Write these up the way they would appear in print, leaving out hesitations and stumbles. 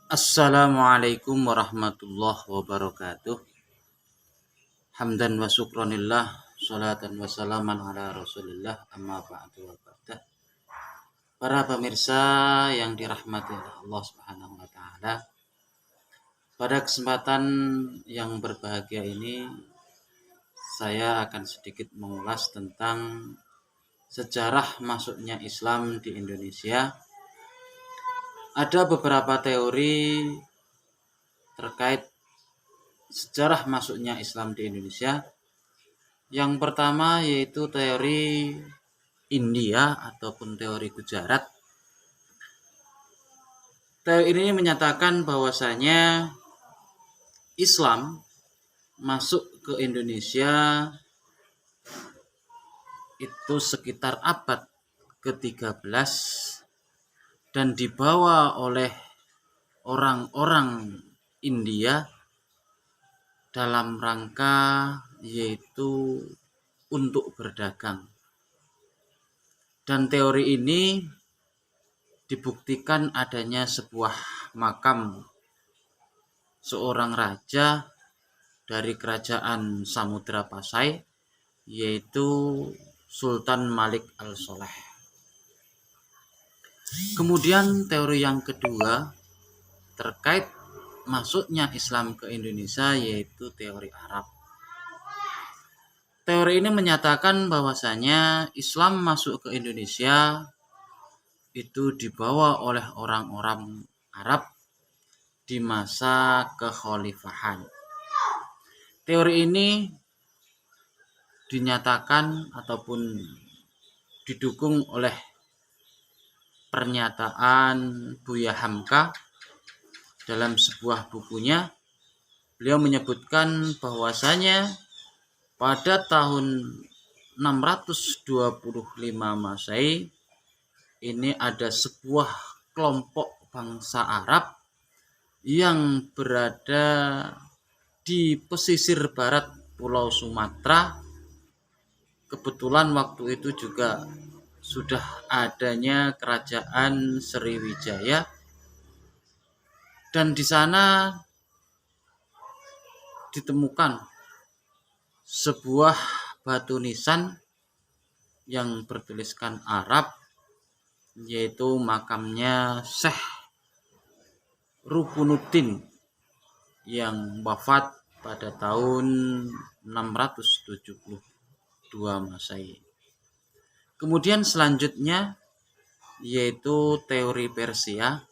Assalamualaikum warahmatullahi wabarakatuh. Hamdan wa syukronillah, salatan wa salaman ala rasulillah, amma ba'du wa ba'dah. Para pemirsa yang dirahmati oleh Allah Subhanahu wa taala, pada kesempatan yang berbahagia ini saya akan sedikit mengulas tentang sejarah masuknya Islam di Indonesia. Ada beberapa teori terkait sejarah masuknya Islam di Indonesia. Yang pertama yaitu teori India ataupun teori Gujarat. Teori ini menyatakan bahwasanya Islam masuk ke Indonesia itu sekitar abad ke-13 dan dibawa oleh orang-orang India dalam rangka yaitu untuk berdagang. Dan teori ini dibuktikan adanya sebuah makam seorang raja dari kerajaan Samudra Pasai, yaitu Sultan Malik Al-Soleh. Kemudian teori yang kedua terkait masuknya Islam ke Indonesia yaitu teori Arab. Teori ini menyatakan bahwasanya Islam masuk ke Indonesia itu dibawa oleh orang-orang Arab di masa kekhalifahan. Teori ini dinyatakan ataupun didukung oleh pernyataan Buya Hamka dalam sebuah bukunya. Beliau menyebutkan bahwasanya pada tahun 625 Masehi ini ada sebuah kelompok bangsa Arab yang berada di pesisir barat Pulau Sumatera. Kebetulan waktu itu juga sudah adanya kerajaan Sriwijaya, dan di sana ditemukan sebuah batu nisan yang bertuliskan Arab, yaitu makamnya Syekh Rukunuddin yang wafat pada tahun 672 Masehi. Kemudian selanjutnya yaitu teori Persia.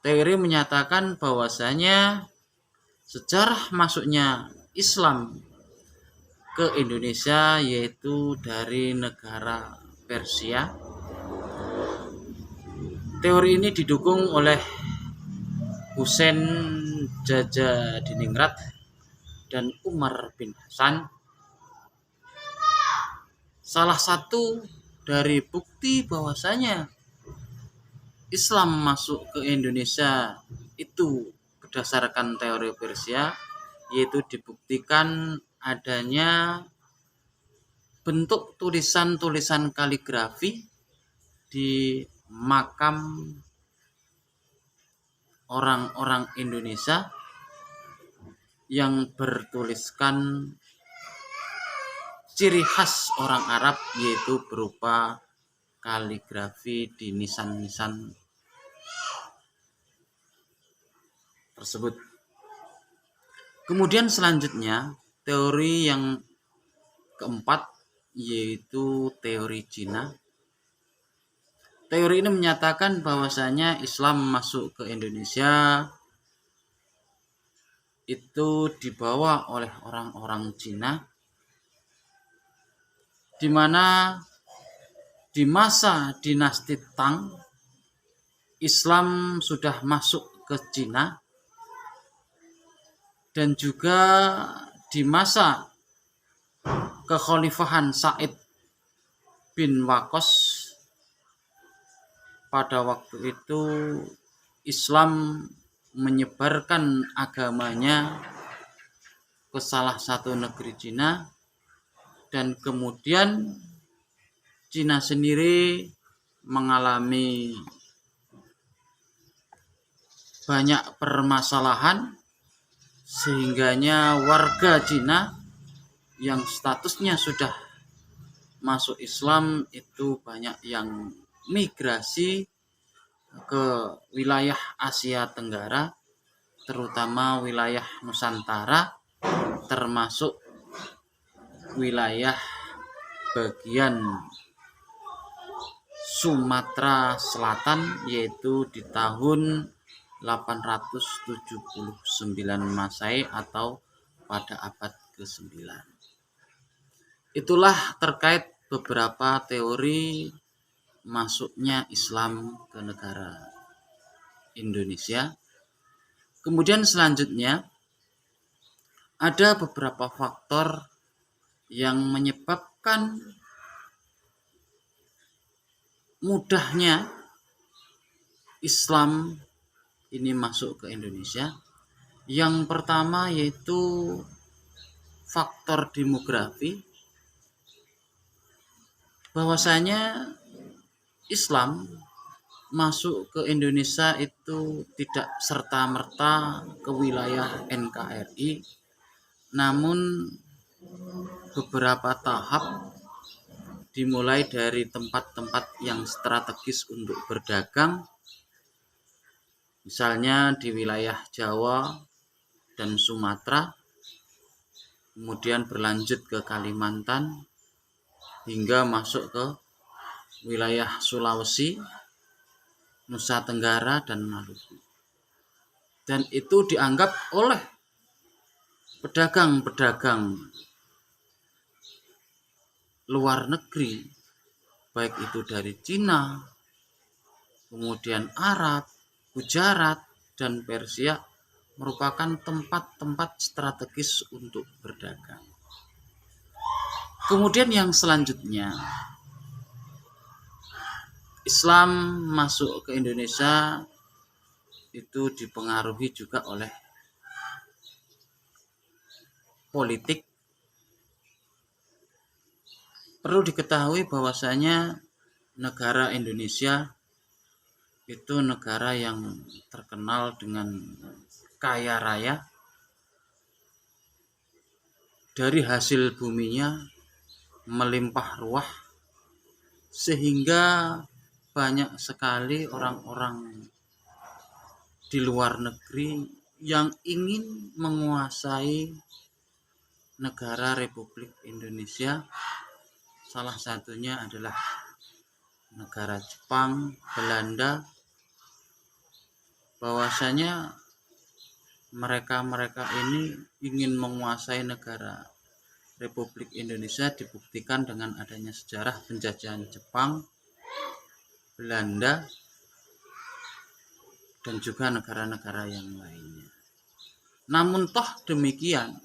Teori menyatakan bahwasanya sejarah masuknya Islam ke Indonesia yaitu dari negara Persia. Teori ini didukung oleh Husain Jajadiningrat dan Umar bin Hasan. Salah satu dari bukti bahwasanya Islam masuk ke Indonesia itu berdasarkan teori Persia, yaitu dibuktikan adanya bentuk tulisan-tulisan kaligrafi di makam orang-orang Indonesia yang bertuliskan ciri khas orang Arab, yaitu berupa kaligrafi di nisan-nisan tersebut. Kemudian selanjutnya teori yang keempat yaitu teori Cina. Teori ini menyatakan bahwasanya Islam masuk ke Indonesia itu dibawa oleh orang-orang Cina, di mana di masa dinasti Tang Islam sudah masuk ke Cina, dan juga di masa kekhalifahan Said bin Waqqas pada waktu itu Islam menyebarkan agamanya ke salah satu negeri Cina, dan kemudian Cina sendiri mengalami banyak permasalahan sehingganya warga Cina yang statusnya sudah masuk Islam itu banyak yang migrasi ke wilayah Asia Tenggara, terutama wilayah Nusantara, termasuk wilayah bagian Sumatera Selatan, yaitu di tahun 879 Masehi atau pada abad ke-9. Itulah terkait beberapa teori masuknya Islam ke negara Indonesia. Kemudian selanjutnya ada beberapa faktor yang menyebabkan mudahnya Islam ini masuk ke Indonesia. Yang pertama yaitu faktor demografi, bahwasanya Islam masuk ke Indonesia itu tidak serta-merta ke wilayah NKRI, namun beberapa tahap, dimulai dari tempat-tempat yang strategis untuk berdagang, misalnya di wilayah Jawa dan Sumatera, kemudian berlanjut ke Kalimantan, hingga masuk ke wilayah Sulawesi, Nusa Tenggara, dan Maluku. Dan itu dianggap oleh pedagang-pedagang luar negeri, baik itu dari Cina, kemudian Arab, Gujarat, dan Persia, merupakan tempat-tempat strategis untuk berdagang. Kemudian yang selanjutnya, Islam masuk ke Indonesia itu dipengaruhi juga oleh politik. Perlu diketahui bahwasanya negara Indonesia itu negara yang terkenal dengan kaya raya. Dari hasil buminya melimpah ruah, sehingga banyak sekali orang-orang di luar negeri yang ingin menguasai negara Republik Indonesia. Salah satunya adalah negara Jepang, Belanda, bahwasanya mereka ini ingin menguasai negara Republik Indonesia dibuktikan dengan adanya sejarah penjajahan Jepang, Belanda, dan juga negara-negara yang lainnya. Namun toh demikian,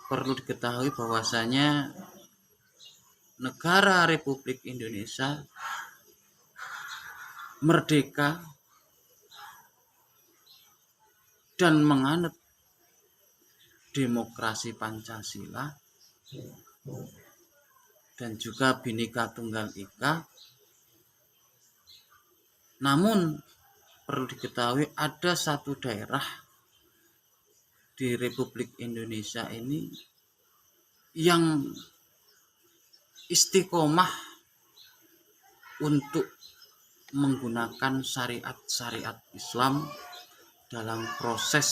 perlu diketahui bahwasanya negara Republik Indonesia merdeka dan menganut demokrasi Pancasila dan juga Bhinneka Tunggal Ika. Namun perlu diketahui ada satu daerah di Republik Indonesia ini yang istiqomah untuk menggunakan syariat Islam dalam proses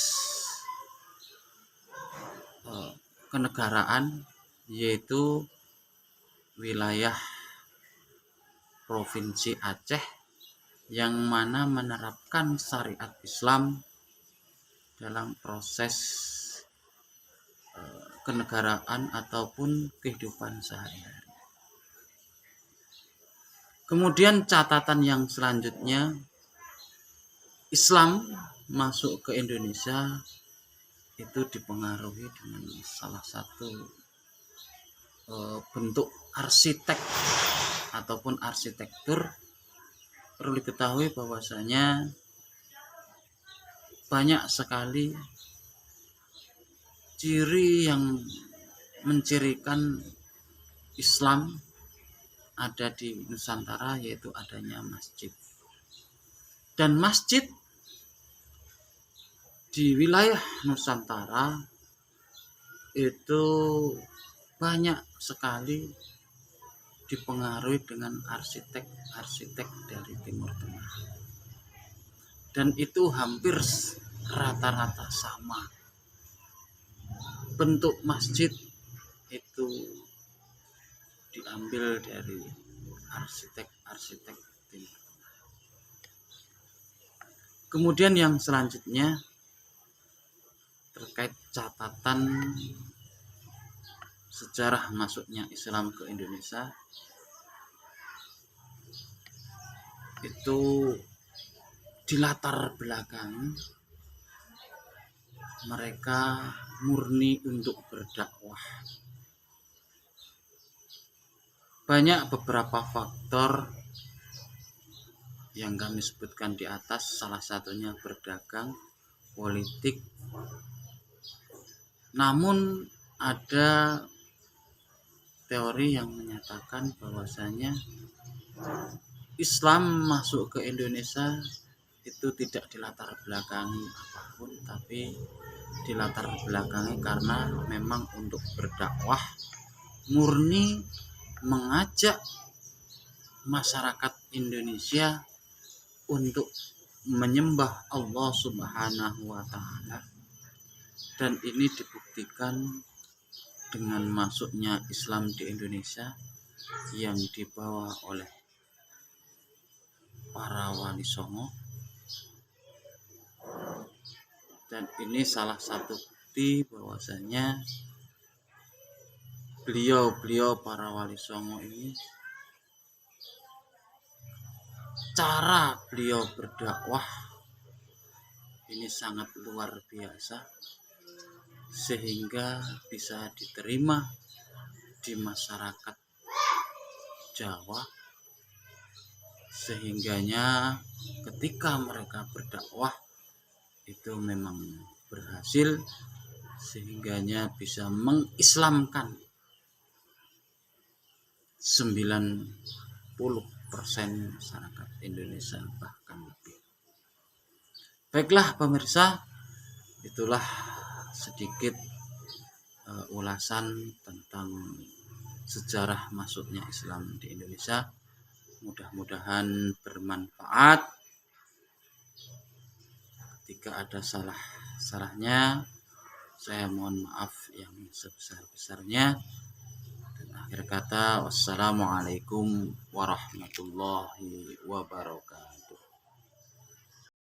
kenegaraan, yaitu wilayah Provinsi Aceh, yang mana menerapkan syariat Islam dalam proses kenegaraan ataupun kehidupan sehari-hari. Kemudian catatan yang selanjutnya, Islam masuk ke Indonesia itu dipengaruhi dengan salah satu bentuk arsitek ataupun arsitektur. Perlu diketahui bahwasanya banyak sekali ciri yang mencirikan Islam ada di Nusantara, yaitu adanya masjid. Dan masjid di wilayah Nusantara itu banyak sekali dipengaruhi dengan arsitek-arsitek dari Timur Tengah, dan itu hampir rata-rata sama. Bentuk masjid itu diambil dari arsitek-arsitek Timur Tengah. Kemudian yang selanjutnya terkait catatan sejarah masuknya Islam ke Indonesia, itu dilatar belakangi mereka murni untuk berdakwah. Banyak beberapa faktor yang kami sebutkan di atas, salah satunya berdagang, politik. Namun ada teori yang menyatakan bahwasanya Islam masuk ke Indonesia itu tidak dilatar belakangi apapun, tapi dilatar belakangi karena memang untuk berdakwah, murni mengajak masyarakat Indonesia untuk menyembah Allah Subhanahu wa Ta'ala, dan ini dibuktikan dengan masuknya Islam di Indonesia yang dibawa oleh para wali songo, dan ini salah satu bukti bahwasanya beliau para wali songo ini, cara beliau berdakwah ini sangat luar biasa sehingga bisa diterima di masyarakat Jawa, sehingganya ketika mereka berdakwah itu memang berhasil, sehingganya bisa mengislamkan 90% masyarakat Indonesia, bahkan lebih. Baiklah pemirsa, itulah sedikit ulasan tentang sejarah masuknya Islam di Indonesia. Mudah-mudahan bermanfaat. Jika ada salah-salahnya, saya mohon maaf yang sebesar-besarnya. Akhir kata, wassalamualaikum warahmatullahi wabarakatuh.